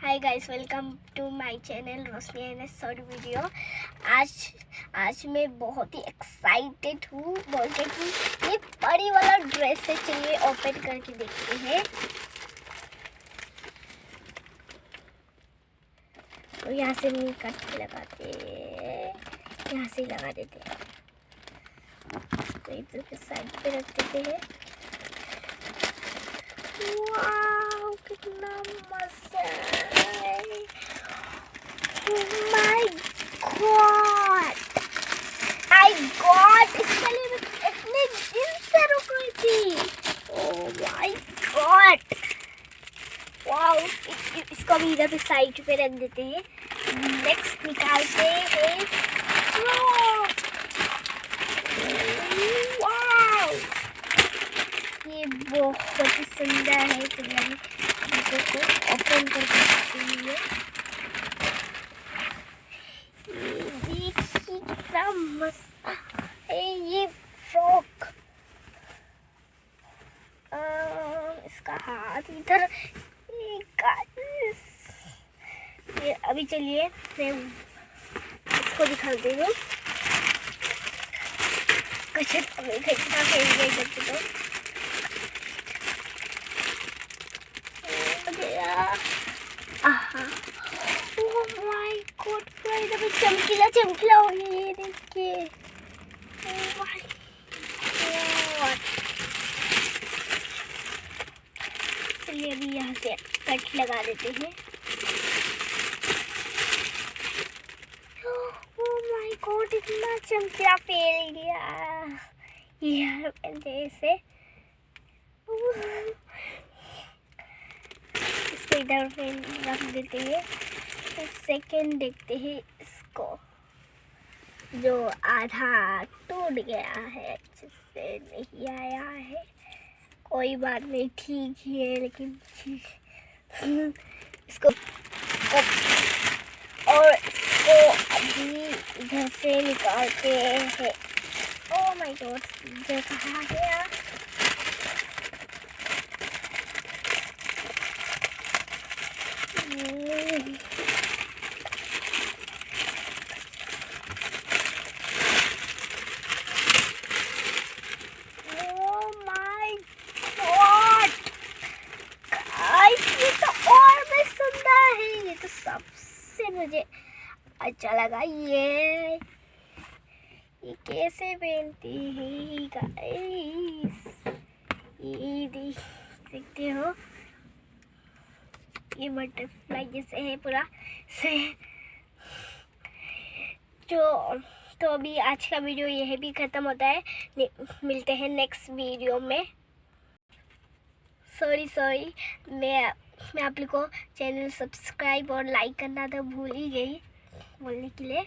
Hi guys, welcome to my channel Roshni and short video. आज मैं बहुत ही एक्साइटेड हूँ बोल के कि ये परी वाला ड्रेस है। चलिए ओपन करके देखते हैं। तो यहाँ से नहीं कट लगाते, यहाँ से लगा देते हैं। तो इधर के साइड पे रख देते हैं। वाव, कितना मस्त है। माय गॉड, आई गॉड, इसके लिए मैं इतने दिन से रुक रही थी। ओह माय गॉड, वाव। इसको भी इधर पे साइड पे रख देते हैं। नेक्स्ट निकालते हैं। ये बहुत ही सुंदर है। तो मैं इसको ओपन करके देखती हूँ। ये देखिए कितना मस्त है ये फ्रॉक। इसका हाथ इधर। ये अभी चलिए मैं इसको दिखाती हूँ। कितना फेल गई करके तो ओह माय गॉड, पूरा एकदम चमकीला चमकीला हो गया। ये देखिए, ओह माय गॉड। चलिए अभी यहाँ से कट लगा देते हैं। ओह माय गॉड, इतना चमकीला फैल गया यार जैसे। इधर पे रख देते हैं। सेकंड देखते हैं इसको, जो आधा टूट गया है, अच्छे से नहीं आया है। कोई बात नहीं, ठीक ही है, लेकिन इसको और इसको अभी इधर से निकालते हैं। ओह माय गॉड, जो कहाँ गया। सबसे मुझे अच्छा लगा ये कैसे पहनती है गाइस। ये देखते हो, ये बटरफ्लाई जैसे है पूरा से। तो अभी आज का वीडियो यही भी ख़त्म होता है। मिलते हैं नेक्स्ट वीडियो में। सॉरी मैं आप लोग को चैनल सब्सक्राइब और लाइक करना तो भूल ही गई बोलने के लिए।